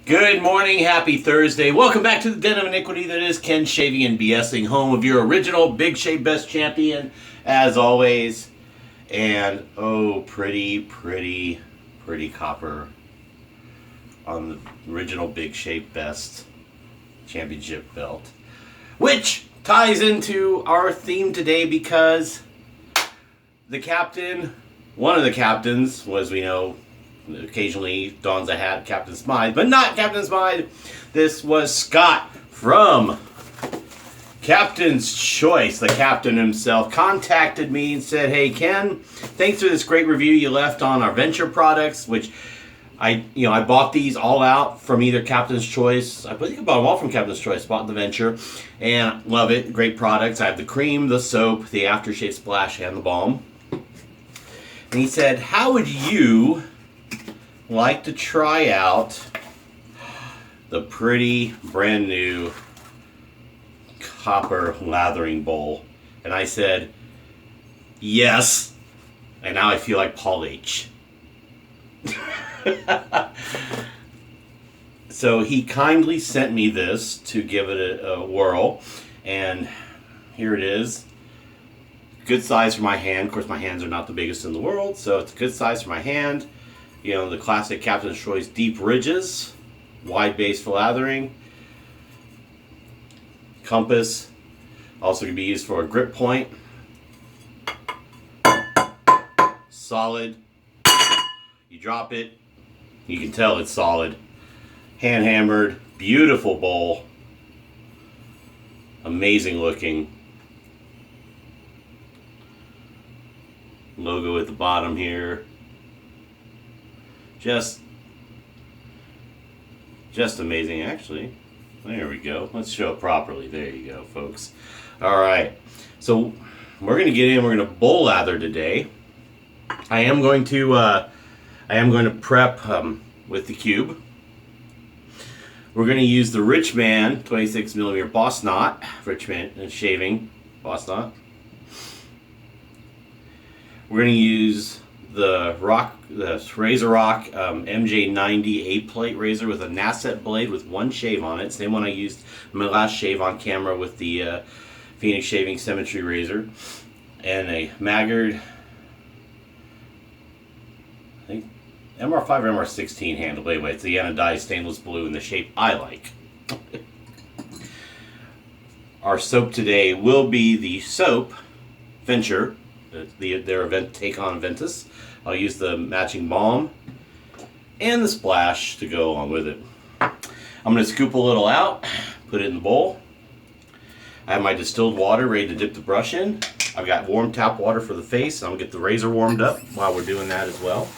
Good morning, happy Thursday. Welcome back to the Den of Iniquity that is Ken Shaving and BSing, home of your original Big Shave Best champion, as always. And oh, pretty copper on the original Big Shave Best championship belt. Which ties into our theme today because the captain, one of the captains, as we know, occasionally dons a hat, Captain Smythe, but not Captain Smythe. This was Scott from Captain's Choice. The captain himself contacted me and said, "Hey Ken, thanks for this great review you left on our Venture products," which I bought these all out from either Captain's Choice. I think I bought them all from Captain's Choice. Bought the Venture and love it. Great products. I have the cream, the soap, the aftershave splash, and the balm. And he said, "How would you like to try out the pretty brand new copper lathering bowl?" And I said, yes. And now I feel like Paul H. So he kindly sent me this to give it a whirl. And here it is. Good size for my hand. Of course, my hands are not the biggest in the world, so it's a good size for my hand. You know, the classic Captain's Choice deep ridges, wide base for lathering, compass, also can be used for a grip point, solid, you drop it, you can tell it's solid, hand hammered, beautiful bowl, amazing looking, logo at the bottom here. Just amazing, actually. There we go. Let's show it properly. There you go, folks. All right. So we're going to get in. We're going to bowl lather today. I am going to prep with the cube. We're going to use the Richman 26 millimeter boss knot. Richman shaving boss knot. We're going to use the Razor Rock MJ90 8-plate razor with a Nasset blade with one shave on it. Same one I used my last shave on camera with the Phoenix Shaving Symmetry razor. And a Maggard, I think, MR5 or MR16 handle. Anyway, it's the anodized stainless blue in the shape I like. Our soap today will be the soap Venture, their event take on Ventus. I'll use the matching balm and the splash to go along with it. I'm going to scoop a little out, put it in the bowl. I have my distilled water ready to dip the brush in. I've got warm tap water for the face. I'm going to get the razor warmed up while we're doing that as well.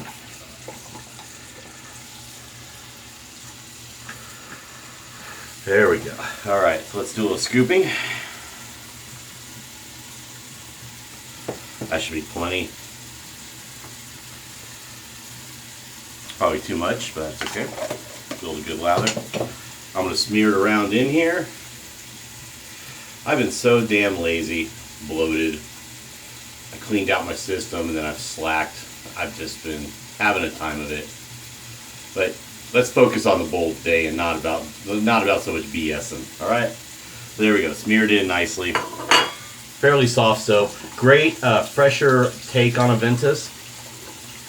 There we go. All right, so let's do a little scooping. That should be plenty. Probably too much, but that's okay. Build a good lather. I'm going to smear it around in here. I've been so damn lazy, bloated. I cleaned out my system and then I've slacked. I've just been having a time of it. But let's focus on the bowl today and not about so much BSing. All right. So there we go. Smeared in nicely. Fairly soft soap. Great fresher take on a Ventus.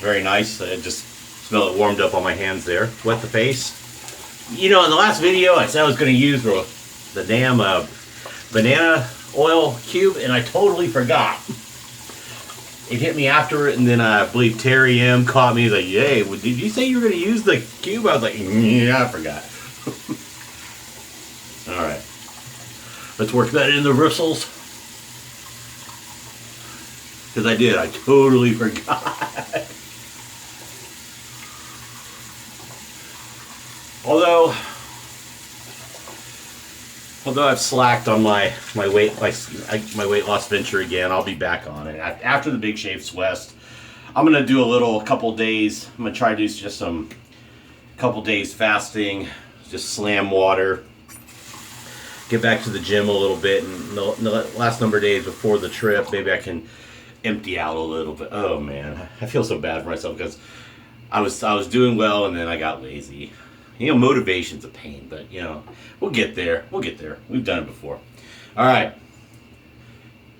Very nice. Just smell it warmed up on my hands there. Wet the face. You know, in the last video I said I was going to use the damn banana oil cube, and I totally forgot. It hit me after it, and then I believe Terry M caught me. He's like, "Hey, did you say you were going to use the cube?" I was like, "Yeah, I forgot." All right. Let's work that in the bristles. Because I did. I totally forgot. Although I've slacked on my weight loss venture again, I'll be back on it after the Big Shaves West. I'm gonna do a couple days. I'm gonna try to do just some couple days fasting, just slam water, get back to the gym a little bit, and the last number of days before the trip, maybe I can empty out a little bit. Oh man, I feel so bad for myself because I was doing well and then I got lazy. motivation's a pain, but we'll get there. We'll get there. We've done it before. All right.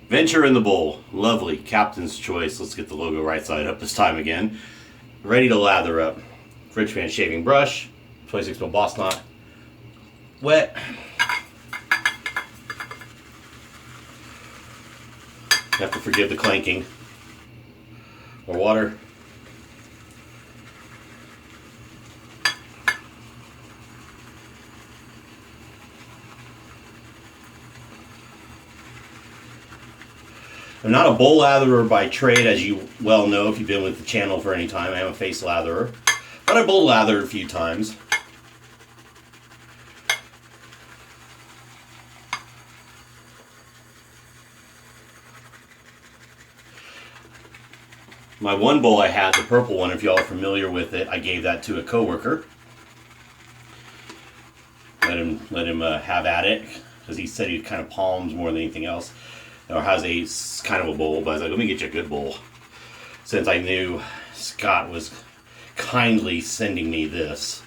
Venture in the bowl. Lovely. Captain's choice. Let's get the logo right side up this time again. Ready to lather up. Fridge fan shaving brush. 26 mil boss knot. Wet. You have to forgive the clanking. More water. I'm not a bowl latherer by trade, as you well know if you've been with the channel for any time. I am a face latherer, but I bowl lathered a few times. My one bowl I had, the purple one, if y'all are familiar with it, I gave that to a coworker. Let him have at it, because he said he kind of palms more than anything else, or has a kind of a bowl. But I was like, let me get you a good bowl, since I knew Scott was kindly sending me this,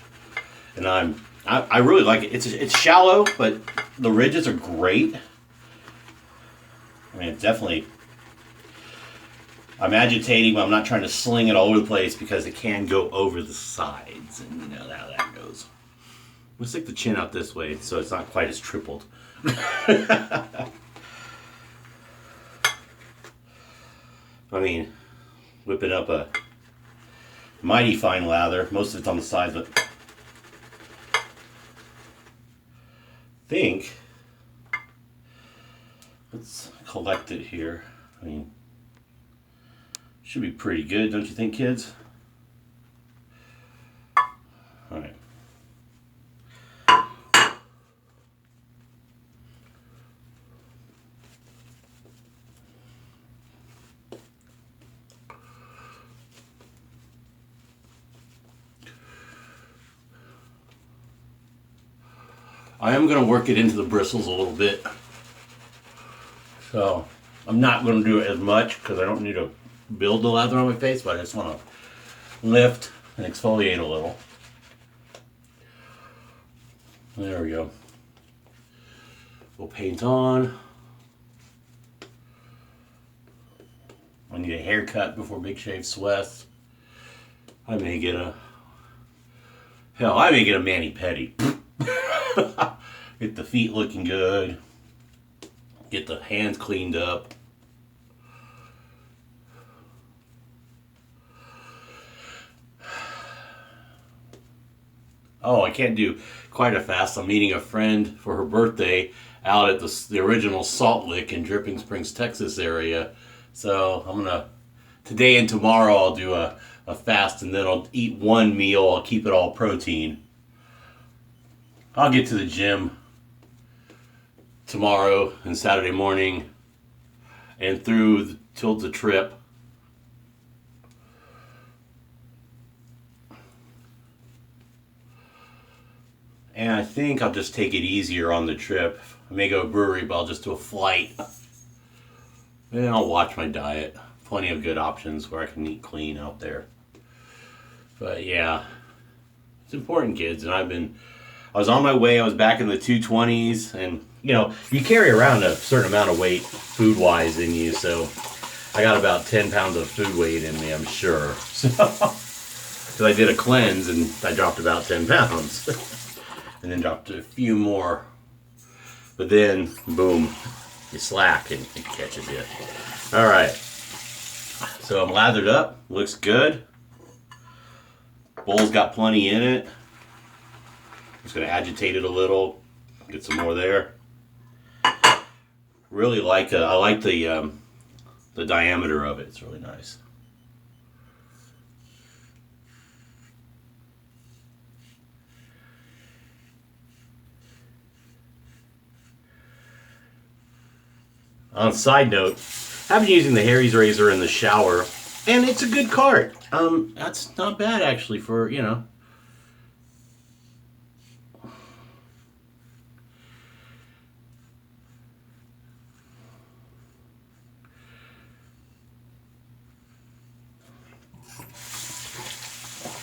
and I really like it. It's shallow, but the ridges are great. I mean, it's definitely. I'm agitating, but I'm not trying to sling it all over the place because it can go over the sides, and you know how that goes. We'll stick the chin out this way so it's not quite as tripled. I mean, whipping up a mighty fine lather. Most of it's on the sides, but I think let's collect it here. I mean, should be pretty good, don't you think, kids? All right. I am going to work it into the bristles a little bit. So I'm not going to do it as much because I don't need to build the lather on my face, but I just want to lift and exfoliate a little. There we go. We'll paint on. I need a haircut before Big Shave sweats. I may get a mani-pedi. Get the feet looking good. Get the hands cleaned up. Oh, I can't do quite a fast. I'm meeting a friend for her birthday out at the original Salt Lick in Dripping Springs, Texas area. So I'm gonna, today and tomorrow I'll do a fast, and then I'll eat one meal. I'll keep it all protein. I'll get to the gym tomorrow and Saturday morning and through till the trip. And I think I'll just take it easier on the trip. I may go to a brewery, but I'll just do a flight. And I'll watch my diet. Plenty of good options where I can eat clean out there. But yeah, it's important, kids. And I was on my way. I was back in the 220s. And, you know, you carry around a certain amount of weight food-wise in you. So I got about 10 pounds of food weight in me, I'm sure. So, because I did a cleanse and I dropped about 10 pounds. And then dropped a few more. But then, boom, you slack and it catches you. All right. So I'm lathered up. Looks good. Bowl's got plenty in it. Just going to agitate it a little. Get some more there. Really like I like the diameter of it. It's really nice. On a side note, I've been using the Harry's razor in the shower, and it's a good cart. That's not bad actually for, you know.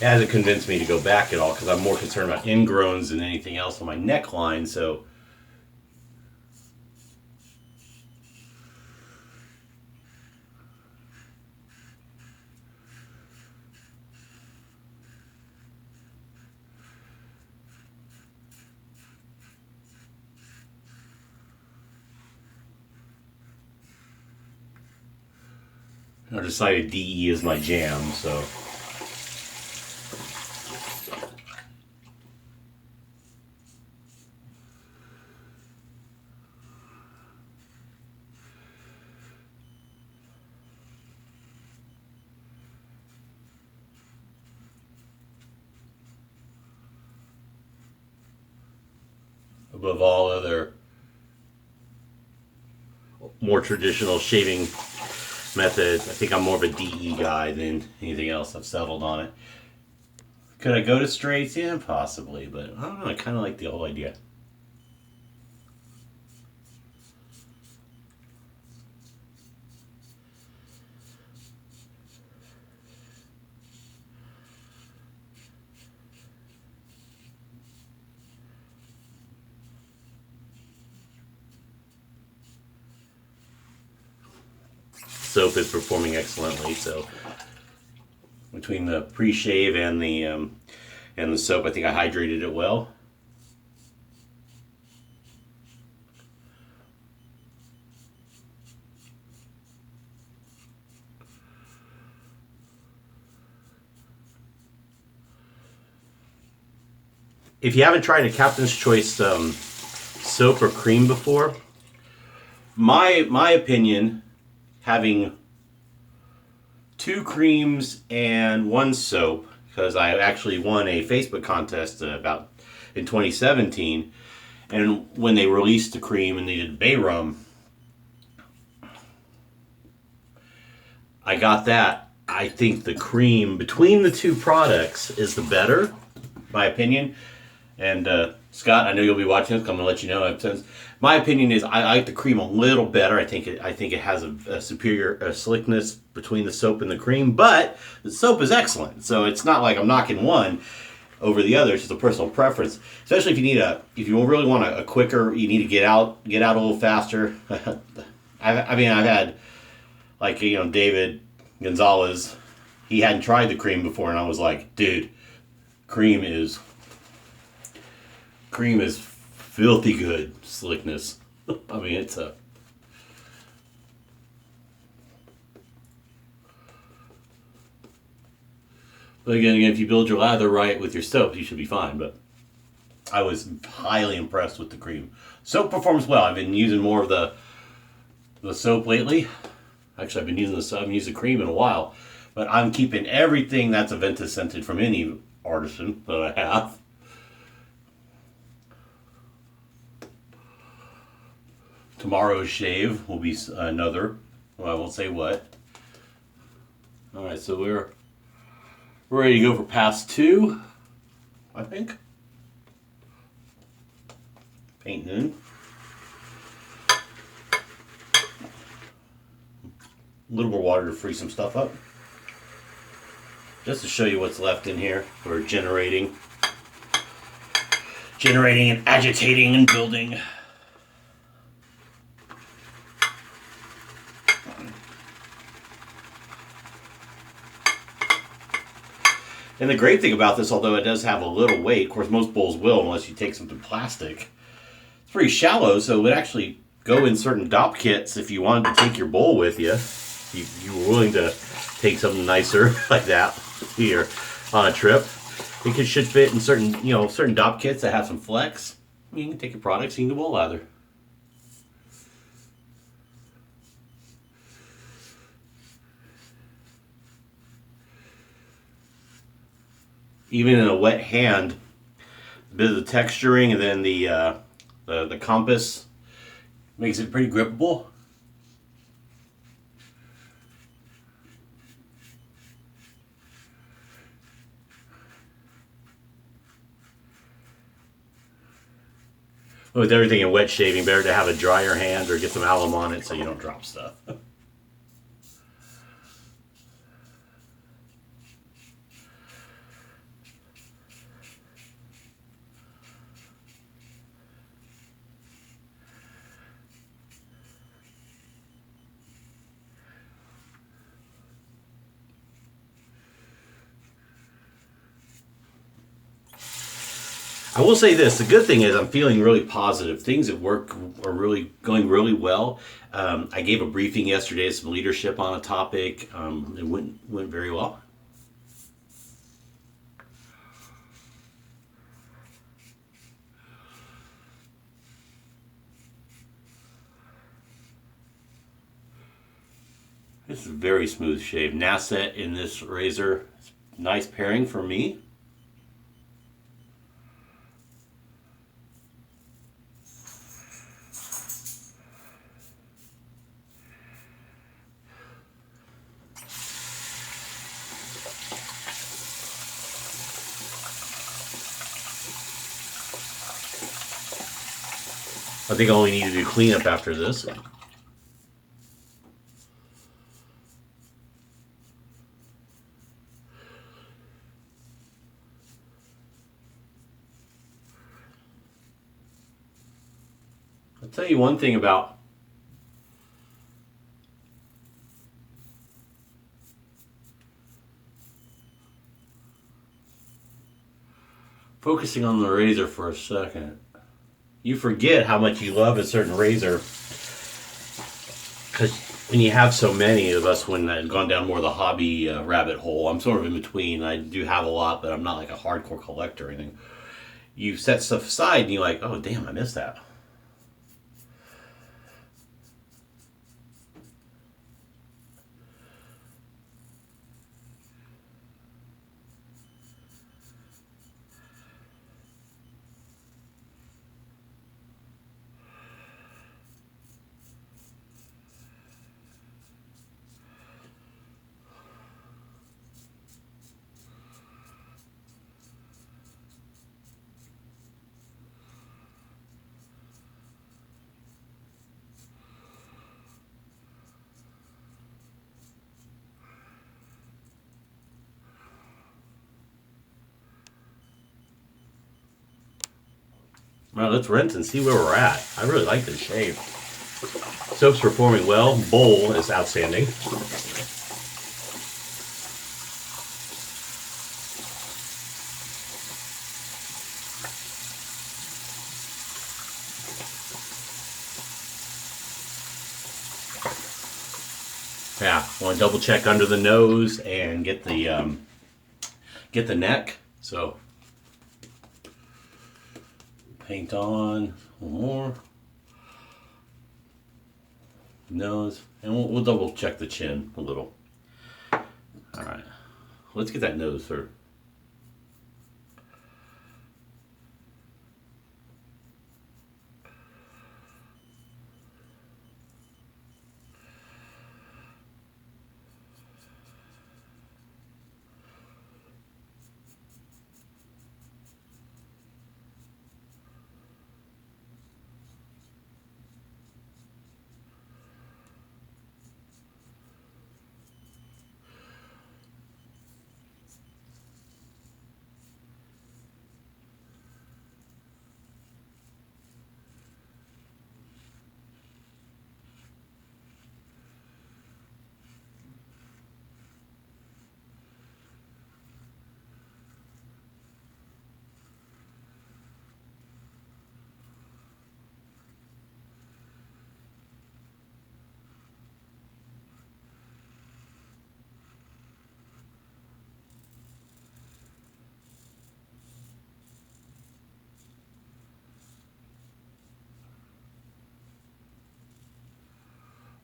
It hasn't convinced me to go back at all because I'm more concerned about ingrowns than anything else on my neckline. So I decided DE is my jam, so. Above all other more traditional shaving methods, I think I'm more of a DE guy than anything else. I've settled on it. Could I go to straights? Yeah, possibly, but I don't know. I kind of like the whole idea. Soap is performing excellently, so between the pre-shave and the soap, I think I hydrated it well. If you haven't tried a Captain's Choice soap or cream before, my opinion, having 2 creams and 1 soap, because I actually won a Facebook contest about in 2017, and when they released the cream and they did bay rum, I got that. I think the cream between the 2 products is the better, my opinion. And Scott, I know you'll be watching this. I'm going to let you know. My opinion is I like the cream a little better. I think it has a superior slickness between the soap and the cream, but the soap is excellent. So it's not like I'm knocking one over the other. It's just a personal preference. Especially if you really want a quicker, you need to get out a little faster. I've had David Gonzalez. He hadn't tried the cream before, and I was like, dude, cream is filthy good slickness. I mean, it's a... But again, if you build your lather right with your soap, you should be fine. But I was highly impressed with the cream. Soap performs well. I've been using more of the soap lately. Actually, I've been using I haven't used the cream in a while. But I'm keeping everything that's Aventus scented from any artisan that I have. Tomorrow's shave will be another. Well, I won't say what. All right, so we're ready to go for pass 2, I think. Painting in. A little more water to free some stuff up. Just to show you what's left in here. We're generating and agitating and building. And the great thing about this, although it does have a little weight, of course most bowls will unless you take something plastic, it's pretty shallow, so it would actually go in certain DOP kits if you wanted to take your bowl with you. You were willing to take something nicer like that here on a trip. It should fit in certain DOP kits that have some flex. You can take your products, you can do bowl lather. Even in a wet hand, a bit of the texturing and then the compass makes it pretty grippable. With everything in wet shaving, better to have a drier hand or get some alum on it so you don't drop stuff. I will say this: the good thing is I'm feeling really positive. Things at work are really going really well. I gave a briefing yesterday, some leadership on a topic. It went very well. This is a very smooth shave. Nasset in this razor. Nice pairing for me. I think I only need to do cleanup after this. I'll tell you one thing about focusing on the razor for a second. You forget how much you love a certain razor because when you have so many of us, when I've gone down more of the hobby rabbit hole, I'm sort of in between. I do have a lot, but I'm not like a hardcore collector or anything. You set stuff aside and you're like, oh, damn, I missed that. Well, let's rinse and see where we're at. I really like this shave. Soap's performing well. Bowl is outstanding. Yeah, want to double check under the nose and get the neck. So paint on one more nose, and we'll double check the chin a little. All right, let's get that nose through.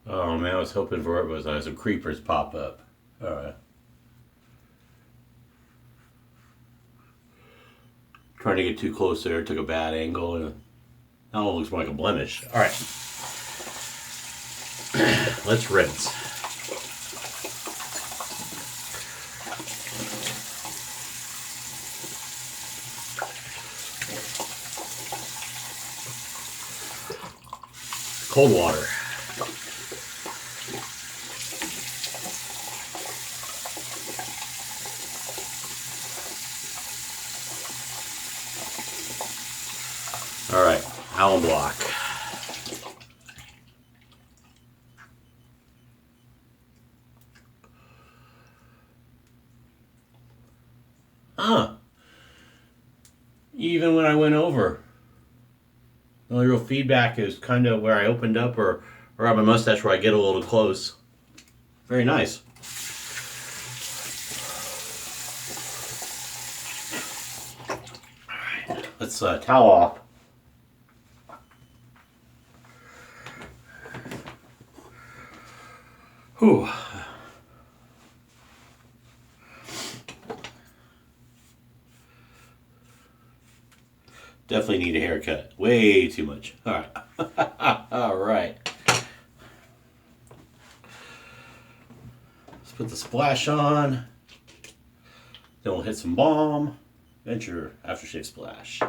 Oh man, I was hoping for it was some creepers pop up. All right. Trying to get too close there, took a bad angle, and now it looks more like a blemish. All right. Let's rinse. Cold water. All right, alum block. even when I went over. The only real feedback is kind of where I opened up or on my mustache where I get a little close. Very nice. All right, let's towel off. Whew. Definitely need a haircut. Way too much. All right. All right. Let's put the splash on. Then we'll hit some balm. Venture aftershave splash.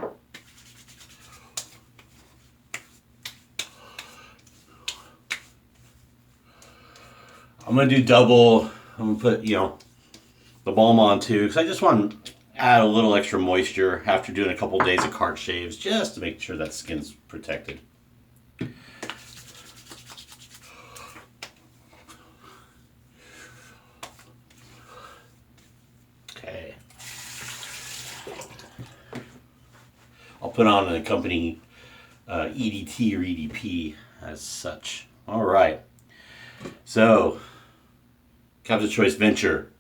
I'm going to do double. I'm going to put, the balm on too, because I just want to add a little extra moisture after doing a couple days of cart shaves, just to make sure that skin's protected. Okay. I'll put on an accompanying EDT or EDP as such. All right. So, Captain's Choice Venture,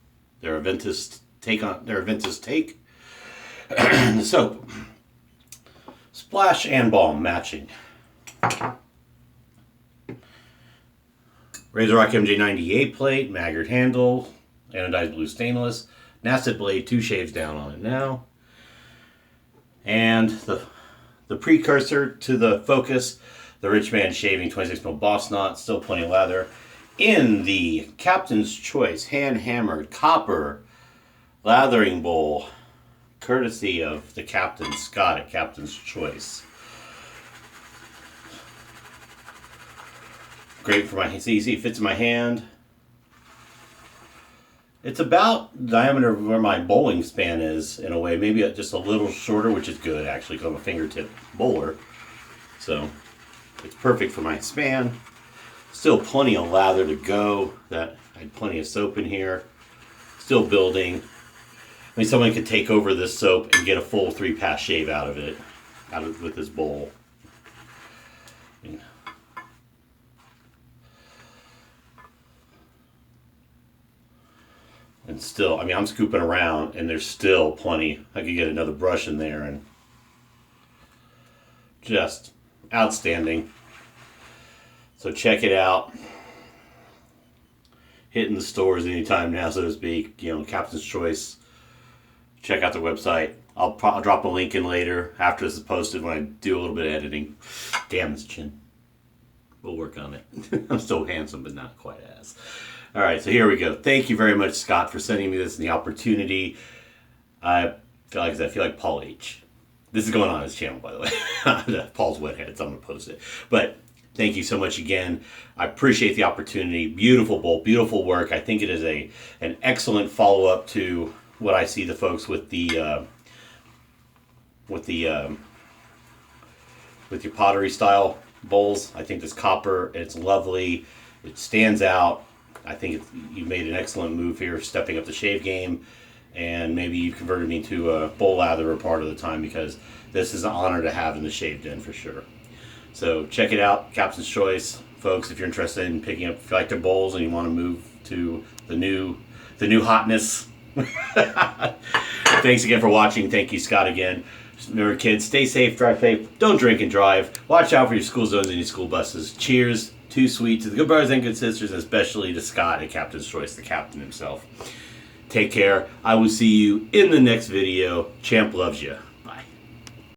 their Aventus take. The soap, splash and balm matching. RazoRock MJ98 plate, Maggard handle, anodized blue stainless, Nasset blade, 2 shaves down on it now, and the precursor to the Focus, the Rich Man Shaving 26mm Boss Knot, still plenty of lather. In the Captain's Choice hand-hammered copper lathering bowl, courtesy of the Captain Scott at Captain's Choice. Great for my, see, it fits in my hand. It's about the diameter of where my bowling span is, in a way. Maybe just a little shorter, which is good, actually, because I'm a fingertip bowler. So, it's perfect for my span. Still plenty of lather to go. I had plenty of soap in here. Still building. I mean, someone could take over this soap and get a full 3-pass shave out of it, with this bowl. And still, I mean, I'm scooping around, and there's still plenty. I could get another brush in there, and just outstanding. So check it out. Hitting the stores anytime now, so to speak. Captain's Choice. Check out the website. I'll drop a link in later after this is posted when I do a little bit of editing. Damn this chin. We'll work on it. I'm still handsome, but not quite as. All right, so here we go. Thank you very much, Scott, for sending me this and the opportunity. I feel like Paul H. This is going on his channel, by the way. Paul's Wet Heads. I'm going to post it. But thank you so much again. I appreciate the opportunity. Beautiful bowl, beautiful work. I think it is an excellent follow-up to what I see the folks with your pottery style bowls. I think this copper, it's lovely. It stands out. I think you made an excellent move here, stepping up the shave game, and maybe you converted me to a bowl latherer part of the time, because this is an honor to have in the shave den for sure. So check it out, Captain's Choice, folks. If you're interested in picking up, if you like their bowls and you want to move to the new hotness. Thanks again for watching. Thank you, Scott, again. Remember, kids, stay safe, drive safe, don't drink and drive. Watch out for your school zones and your school buses. Cheers. Too sweet to the good brothers and good sisters, especially to Scott at Captain's Choice, the captain himself. Take care. I will see you in the next video. Champ loves you.